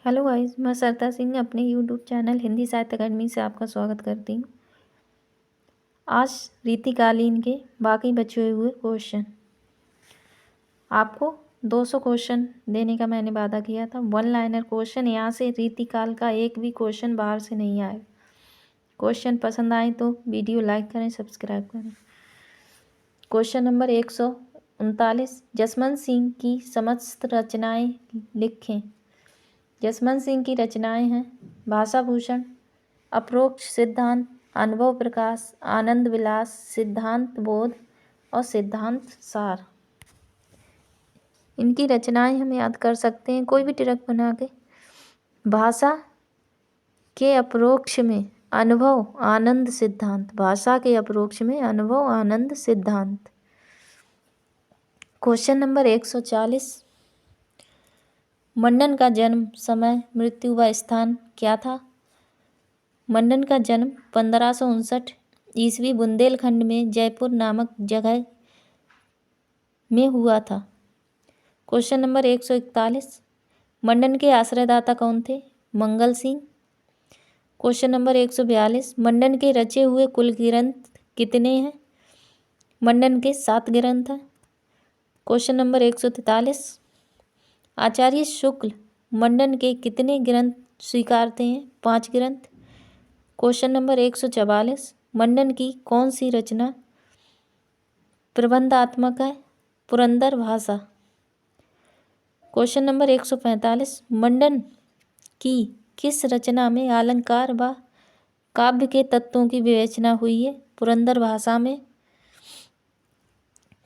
Hello guys, मैं सरता सिंह अपने यूट्यूब चैनल हिंदी साहित्य अकादमी से आपका स्वागत करती हूँ। आज रीतिकालीन के बाकी बचे हुए क्वेश्चन आपको 200 क्वेश्चन देने का मैंने वादा किया था। वन लाइनर क्वेश्चन, यहाँ से रीतिकाल का एक भी क्वेश्चन बाहर से नहीं आए। क्वेश्चन पसंद आए तो वीडियो लाइक करें, सब्सक्राइब करें। क्वेश्चन नंबर 139, जसवंत सिंह की समस्त रचनाएं लिखें। जसवंत सिंह की रचनाएं हैं भाषा भूषण, अपरोक्ष सिद्धांत, अनुभव प्रकाश, आनंद विलास, सिद्धांत बोध और सिद्धांत सार। इनकी रचनाएं हम याद कर सकते हैं कोई भी ट्रक बना के। भाषा के अपरोक्ष में अनुभव, आनंद, सिद्धांत। भाषा के अपरोक्ष में अनुभव, आनंद, सिद्धांत। क्वेश्चन नंबर 140, मंडन का जन्म, समय, मृत्यु व स्थान क्या था। मंडन का जन्म 1559 ईस्वी बुंदेलखंड में जयपुर नामक जगह में हुआ था। क्वेश्चन नंबर 141, मंडन के आश्रयदाता कौन थे। मंगल सिंह। क्वेश्चन नंबर 142, मंडन के रचे हुए कुल ग्रंथ कितने हैं। मंडन के 7 ग्रंथ हैं। क्वेश्चन नंबर 143, आचार्य शुक्ल मंडन के कितने ग्रंथ स्वीकारते हैं। 5 ग्रंथ। क्वेश्चन नंबर 144, मंडन की कौन सी रचना प्रबंधात्मक है। पुरंदर भाषा। क्वेश्चन नंबर 145, मंडन की किस रचना में अलंकार व काव्य के तत्वों की विवेचना हुई है। पुरंदर भाषा में।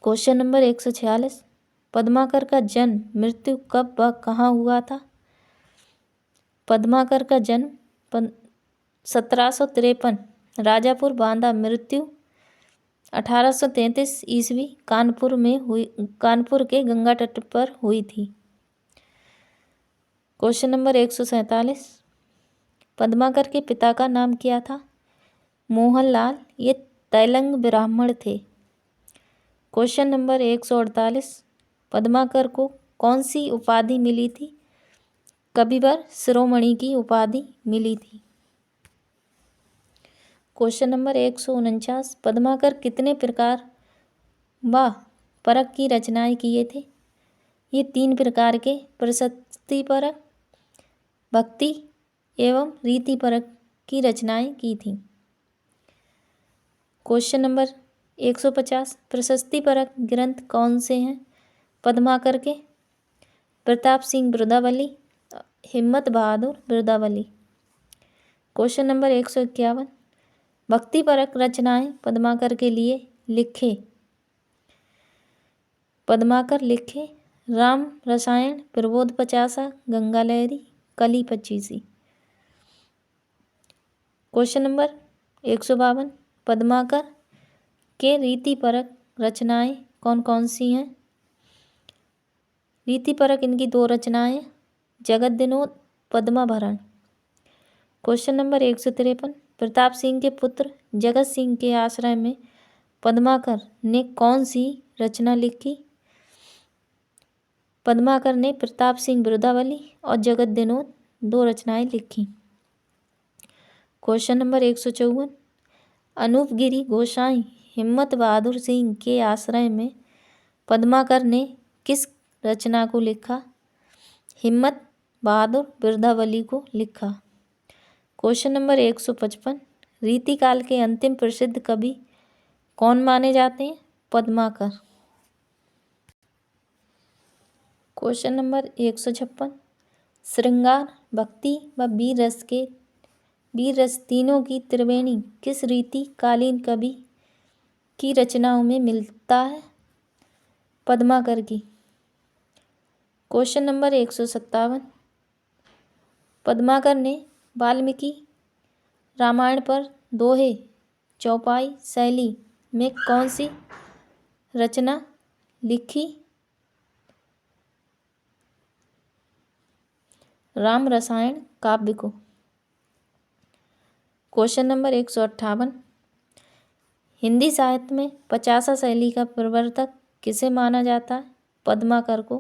क्वेश्चन नंबर 146, पद्माकर का जन्म, मृत्यु कब व कहाँ हुआ था। पद्माकर का जन्म 1753 राजापुर बांदा, मृत्यु 1833 ईस्वी कानपुर के गंगा तट पर हुई थी। क्वेश्चन नंबर 147, पद्माकर के पिता का नाम क्या था। मोहनलाल। ये तैलंग ब्राह्मण थे। क्वेश्चन नंबर 148, पद्माकर को कौन सी उपाधि मिली थी। कविवर शिरोमणि की उपाधि मिली थी। क्वेश्चन नंबर 149, पद्माकर कितने प्रकार व परक की रचनाएं किए थे। ये 3 प्रकार के प्रशस्ति परक, भक्ति एवं रीति परक की रचनाएं की थीं। क्वेश्चन नंबर 150, प्रशस्ति परक ग्रंथ कौन से हैं। पद्माकर के प्रताप सिंह बिरुदावली, हिम्मत बहादुर बिरुदावली। क्वेश्चन नंबर 151, भक्ति परक रचनाएं पद्माकर के लिए लिखे। पद्माकर लिखे राम रसायन, प्रबोध 50, गंगा लहरी, कली 25। क्वेश्चन नंबर 152, पद्माकर के रीति परक रचनाएं कौन कौन सी हैं। रीति परक इनकी 2 रचनाएं, जगत दिनोद, पद्माभरण। क्वेश्चन नंबर 153, प्रताप सिंह के पुत्र जगत सिंह के आश्रय में पद्माकर ने कौन सी रचना लिखी। पद्माकर ने प्रताप सिंह बिरुदावली और जगत दिनोद 2 रचनाएं लिखी। क्वेश्चन नंबर 154, अनूपगिरी गोसाई हिम्मत बहादुर सिंह के आश्रय में पद्माकर ने किस रचना को लिखा। हिम्मत बहादुर बिरुदावली को लिखा। क्वेश्चन नंबर 155, रीतिकाल के अंतिम प्रसिद्ध कवि कौन माने जाते हैं। पद्माकर। क्वेश्चन नंबर 156, श्रृंगार, भक्ति व वीर रस तीनों की त्रिवेणी किस रीतिकालीन कवि की रचनाओं में मिलता है। पद्माकर की। क्वेश्चन नंबर 157, पद्माकर ने वाल्मीकि रामायण पर दोहे चौपाई शैली में कौन सी रचना लिखी। राम रसायन काव्य को। क्वेश्चन नंबर 158, हिंदी साहित्य में 50 शैली का प्रवर्तक किसे माना जाता है। पद्माकर को।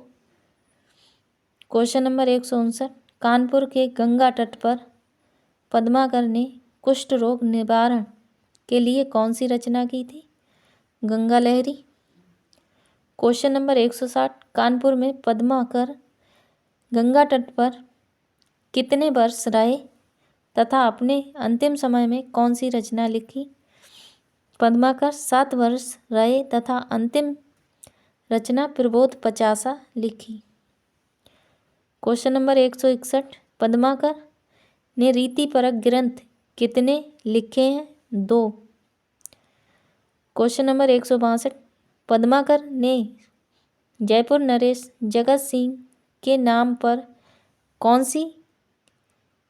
क्वेश्चन नंबर 159, कानपुर के गंगा तट पर पद्माकर ने कुष्ठ रोग निवारण के लिए कौन सी रचना की थी? गंगा लहरी। क्वेश्चन नंबर 160, कानपुर में पद्माकर गंगा तट पर कितने वर्ष रहे तथा अपने अंतिम समय में कौन सी रचना लिखी? पद्माकर 7 वर्ष रहे तथा अंतिम रचना प्रबोध पचासा लिखी। क्वेश्चन नंबर 161, पद्माकर ने रीतिपरक ग्रंथ कितने लिखे हैं? 2। क्वेश्चन नंबर 162, पद्माकर ने जयपुर नरेश जगत सिंह के नाम पर कौन सी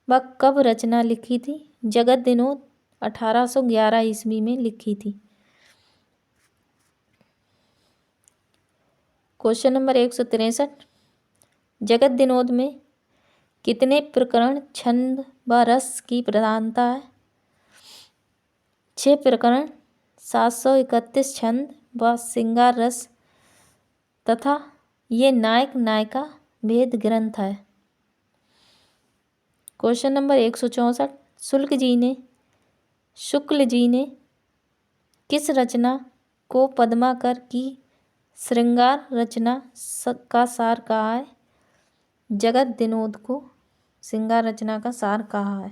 व कब रचना लिखी थी? जगत विनोद 1811 ईस्वी में लिखी थी। क्वेश्चन नंबर 163, जगत विनोद में कितने प्रकरण छंद व रस की प्रधानता है? 6 प्रकरण, 731 छंद व श्रृंगार रस तथा ये नायक नायिका भेद ग्रंथ है। क्वेश्चन नंबर 164, शुक्ल जी ने किस रचना को पद्माकर की श्रृंगार रचना का सार कहा है? जगत विनोद को श्रृंगार रचना का सार कहा है।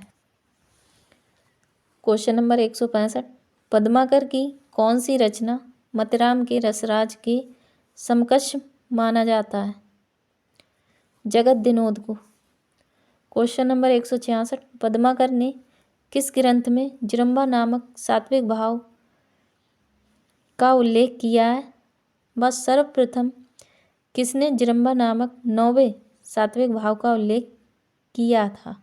क्वेश्चन नंबर 165, पद्माकर की कौन सी रचना मतिराम के रसराज के समकक्ष माना जाता है? जगत विनोद को। क्वेश्चन नंबर 166, पद्माकर ने किस ग्रंथ में जिरम्बा नामक सात्विक भाव का उल्लेख किया है? वह सर्वप्रथम किसने जिरम्बा नामक 9वें सात्विक भाव का उल्लेख किया था?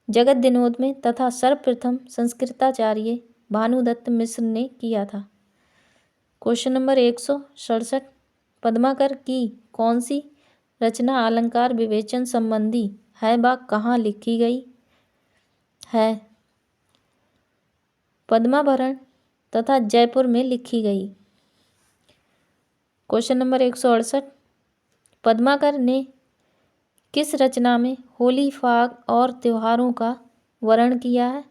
जगत विनोद में तथा सर्वप्रथम संस्कृताचार्य भानुदत्त मिश्र ने किया था। क्वेश्चन नंबर 167, पद्माकर की कौन सी रचना अलंकार विवेचन संबंधी है व कहाँ लिखी गई है? पद्माभरण तथा जयपुर में लिखी गई। क्वेश्चन नंबर 168, पद्माकर ने किस रचना में होली फाग और त्योहारों का वर्णन किया है?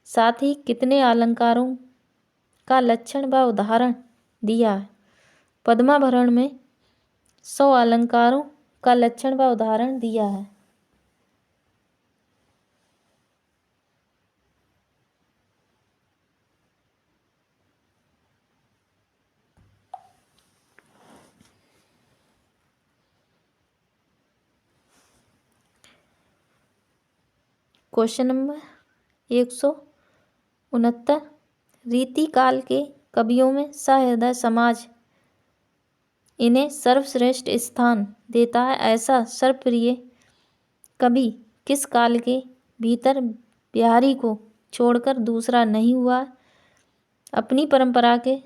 साथ ही कितने अलंकारों का लक्षण व उदाहरण दिया है? पद्माभरण में 100 अलंकारों का लक्षण व उदाहरण दिया है। क्वेश्चन नंबर 169, रीतिकाल के कवियों में सहृदय समाज इन्हें सर्वश्रेष्ठ स्थान देता है। ऐसा सर्वप्रिय कवि किस काल के भीतर बिहारी को छोड़कर दूसरा नहीं हुआ? अपनी परंपरा के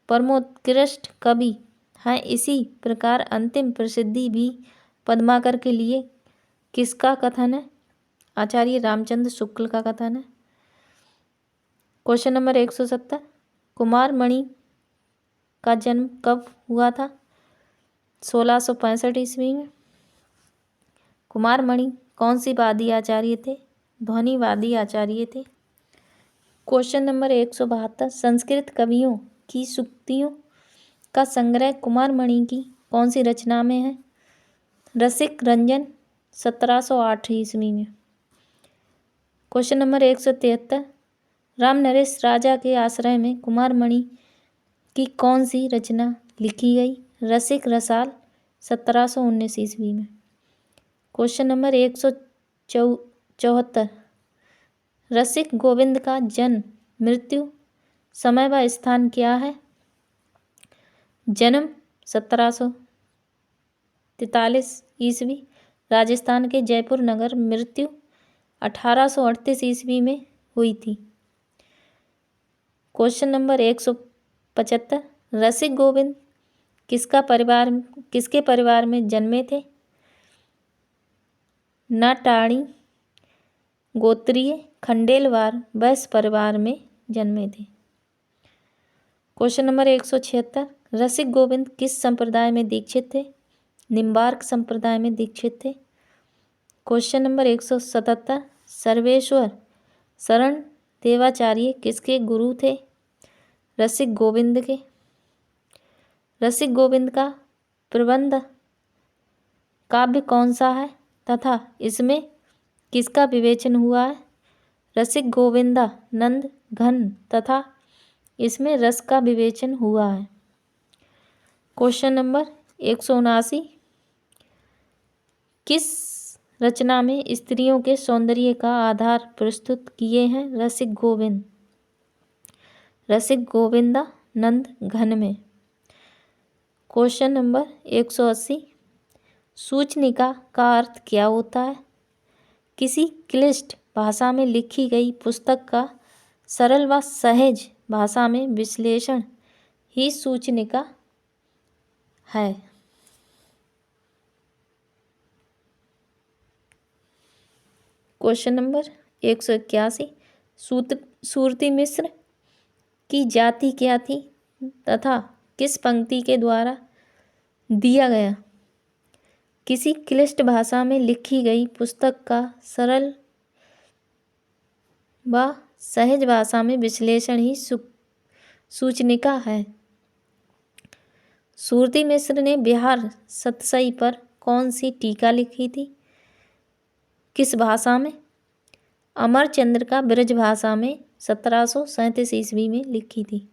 परमोत्कृष्ट कवि हैं। इसी प्रकार अंतिम प्रसिद्धि भी पद्माकर के लिए किसका कथन है? आचार्य रामचंद्र शुक्ल का कथन है। क्वेश्चन नंबर 170, कुमारमणि का जन्म कब हुआ था? 1665 ईस्वी में। कुमारमणि कौन सी वादी आचार्य थे? ध्वनिवादी आचार्य थे। क्वेश्चन नंबर 172, संस्कृत कवियों की सूक्तियों का संग्रह कुमारमणि की कौन सी रचना में है? रसिक रंजन 1708 ईस्वी में। क्वेश्चन नंबर 173, रामनरेश राजा के आश्रय में कुमारमणि की कौन सी रचना लिखी गई? रसिक रसाल 1719 ईस्वी में। क्वेश्चन नंबर 174, रसिक गोविंद का जन्म मृत्यु समय व स्थान क्या है? जन्म 1743 ईस्वी राजस्थान के जयपुर नगर, मृत्यु 1838 ईस्वी में हुई थी। क्वेश्चन नंबर 175, रसिक गोविंद किसके परिवार में जन्मे थे? नाटाणी गोत्रीय खंडेलवाल वैश्य परिवार में जन्मे थे। क्वेश्चन नंबर 176, रसिक गोविंद किस संप्रदाय में दीक्षित थे? निम्बार्क संप्रदाय में दीक्षित थे। क्वेश्चन नंबर 177, सर्वेश्वर शरण देवाचार्य किसके गुरु थे? रसिक गोविंद के। रसिक गोविंद का प्रबंध काव्य कौन सा है तथा इसमें किसका विवेचन हुआ है? रसिक गोविंदानंद घन तथा इसमें रस का विवेचन हुआ है। क्वेश्चन नंबर 179, किस रचना में स्त्रियों के सौंदर्य का आधार प्रस्तुत किए हैं? रसिक गोविंदानंद घन में। क्वेश्चन नंबर 180, सूचनिका का अर्थ क्या होता है? किसी क्लिष्ट भाषा में लिखी गई पुस्तक का सरल व सहज भाषा में विश्लेषण ही सूचनिका है। क्वेश्चन नंबर 181, सुरती मिश्र की जाति क्या थी तथा किस पंक्ति के द्वारा दिया गया? किसी क्लिष्ट भाषा में लिखी गई पुस्तक का सरल व सहज भाषा में विश्लेषण ही सूचनिका है। सुरती मिश्र ने बिहार सतसई पर कौन सी टीका लिखी थी? किस भाषा में? अमरचंद्र का ब्रज भाषा में 1737 ईस्वी में लिखी थी।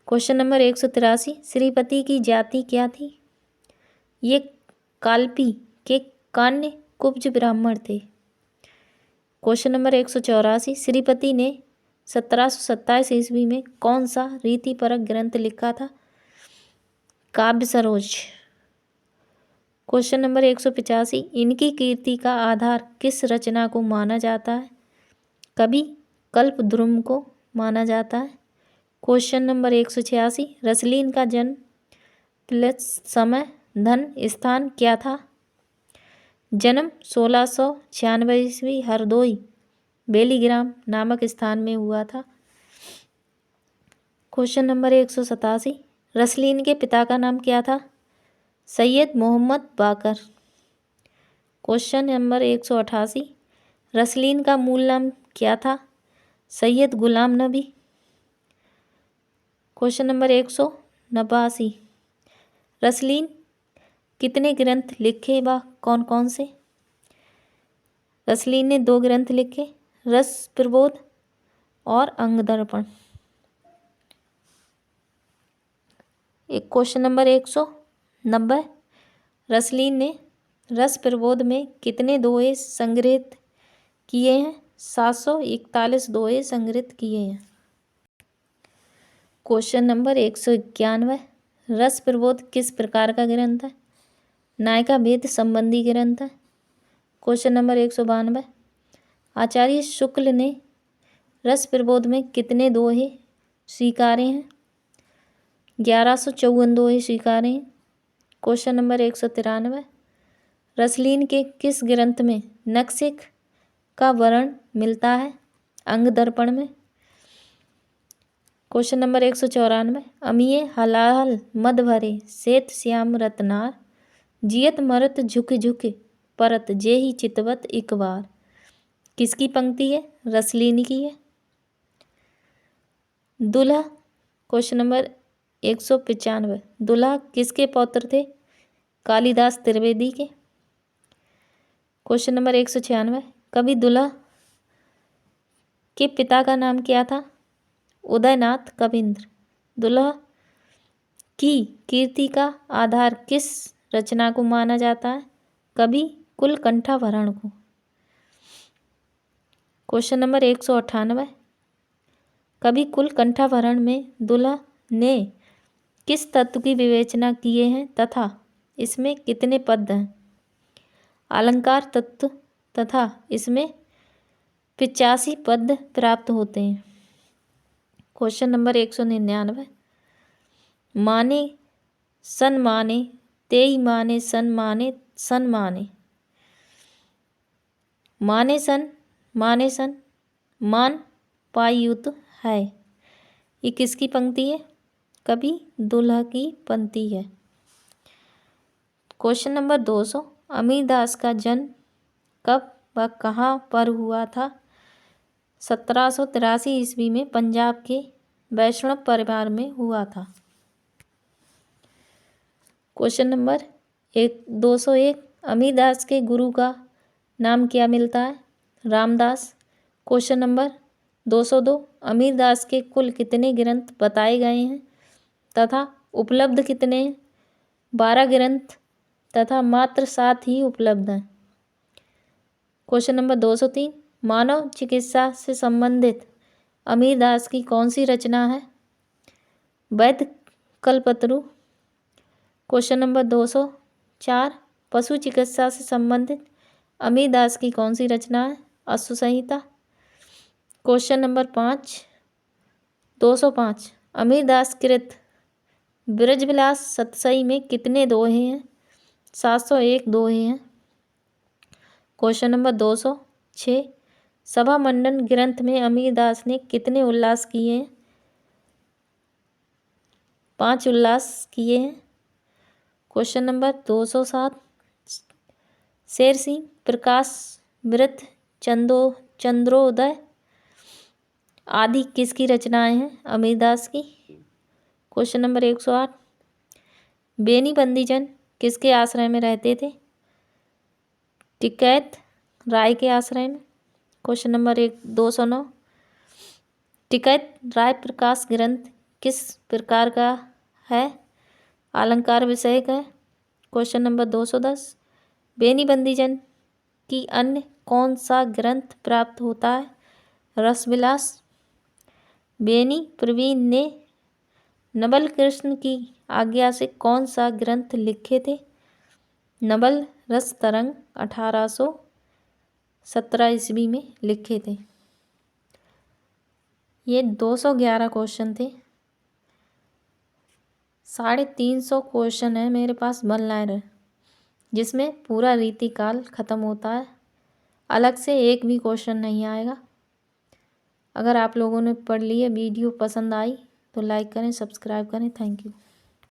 क्वेश्चन नंबर 183, श्रीपति की जाति क्या थी? ये काल्पी के कान्य कुब्ज ब्राह्मण थे। क्वेश्चन नंबर 184, श्रीपति ने 1727 ईस्वी में कौन सा रीतिपरक ग्रंथ लिखा था? काव्य सरोज। क्वेश्चन नंबर 185, इनकी कीर्ति का आधार किस रचना को माना जाता है? कवि कल्पद्रुम को माना जाता है। क्वेश्चन नंबर 186, रसलीन का जन्म प्लस समय धन स्थान क्या था? जन्म 1696 ईस्वी हरदोई बेलीग्राम नामक स्थान में हुआ था। क्वेश्चन नंबर 187, रसलीन के पिता का नाम क्या था? सैयद मोहम्मद बाकर। क्वेश्चन नंबर 188, रसलीन का मूल नाम क्या था? सैयद गुलाम नबी। क्वेश्चन नंबर 189, रसलीन कितने ग्रंथ लिखे व कौन कौन से? रसलीन ने 2 ग्रंथ लिखे, रस प्रबोध और अंग दर्पण। एक क्वेश्चन नंबर 190, रसलीन ने रस प्रबोध में कितने दोहे संग्रहित किए हैं? 741 दोहे संग्रहित किए हैं। क्वेश्चन नंबर 191, रस प्रबोध किस प्रकार का ग्रंथ है? नायिका भेद संबंधी ग्रंथ है। क्वेश्चन नंबर 192, आचार्य शुक्ल ने रस प्रबोध में कितने दोहे स्वीकारे हैं? 1154 दोहे स्वीकारे हैं। क्वेश्चन नंबर 193, रसलीन के किस ग्रंथ में नक्शिक का वर्णन मिलता है? अंग दर्पण में। क्वेश्चन नंबर 194, अमीय हलाहल मद भरे श्वेत श्याम रत्नार जियत मरत झुक झुक परत जेहि चितवत एक बार। किसकी पंक्ति है? रसलीन की है। दुल्हा। क्वेश्चन नंबर 195, दुल्हा किसके पौत्र थे? कालिदास त्रिवेदी के। क्वेश्चन नंबर 196, कवि दुल्हा के पिता का नाम क्या था? उदयनाथ कविंद्र। दुल्हा की कीर्ति का आधार किस रचना को माना जाता है? कवि कुलकंठाभरण को। क्वेश्चन नंबर 198, कवि कुलकंठाभरण में दुल्हा ने किस तत्व की विवेचना किए हैं तथा इसमें कितने पद हैं? अलंकार तत्व तथा इसमें 85 पद प्राप्त होते हैं। क्वेश्चन नंबर 199, माने सन माने तेई माने सन माने सन माने। माने सन मान पायुत है। ये किसकी पंक्ति है? कवि दुल्हा की पंक्ति है। क्वेश्चन नंबर 200, अमीरदास का जन्म कब व कहाँ पर हुआ था? 1783 ईस्वी में पंजाब के वैष्णव परिवार में हुआ था। क्वेश्चन नंबर 201, अमीरदास के गुरु का नाम क्या मिलता है? रामदास। क्वेश्चन नंबर 202, अमीरदास के कुल कितने ग्रंथ बताए गए हैं तथा उपलब्ध कितने हैं? 12 ग्रंथ तथा मात्र 7 ही उपलब्ध हैं। क्वेश्चन नंबर 203, मानव चिकित्सा से संबंधित अमीरदास की कौन सी रचना है? वैद्य कल्पतरु। क्वेश्चन नंबर 204, पशु चिकित्सा से संबंधित अमीरदास की कौन सी रचना है? अश्व संहिता। क्वेश्चन नंबर 205, अमीरदास कृत ब्रजविलास सतसई में कितने दोहे हैं? 701 दोहे हैं। क्वेश्चन नंबर 206, सभा मंडन ग्रंथ में अमीरदास ने कितने उल्लास किए हैं? 5 उल्लास किए हैं। क्वेश्चन नंबर 207, शेर सिंह, प्रकाश वृत्त, चंद्रोदय आदि किसकी रचनाएं हैं? अमीरदास की। क्वेश्चन नंबर 108, बेनी बंदीजन किसके आश्रय में रहते थे? टिकैत राय के आश्रय में। क्वेश्चन नंबर 209, टिकैत राय प्रकाश ग्रंथ किस प्रकार का है? अलंकार विषयक है। क्वेश्चन नंबर 210, बेनी बंदीजन की अन्य कौन सा ग्रंथ प्राप्त होता है? रसविलास। बेनी प्रवीण ने नवल कृष्ण की आज्ञा से कौन सा ग्रंथ लिखे थे? नवल रस तरंग 1817 ईस्वी में लिखे थे। ये 211 क्वेश्चन थे। 350 क्वेश्चन है मेरे पास वन लाइनर, जिसमें पूरा रीतिकाल ख़त्म होता है। अलग से एक भी क्वेश्चन नहीं आएगा। अगर आप लोगों ने पढ़ लिए, वीडियो पसंद आई तो लाइक करें, सब्सक्राइब करें। Thank you.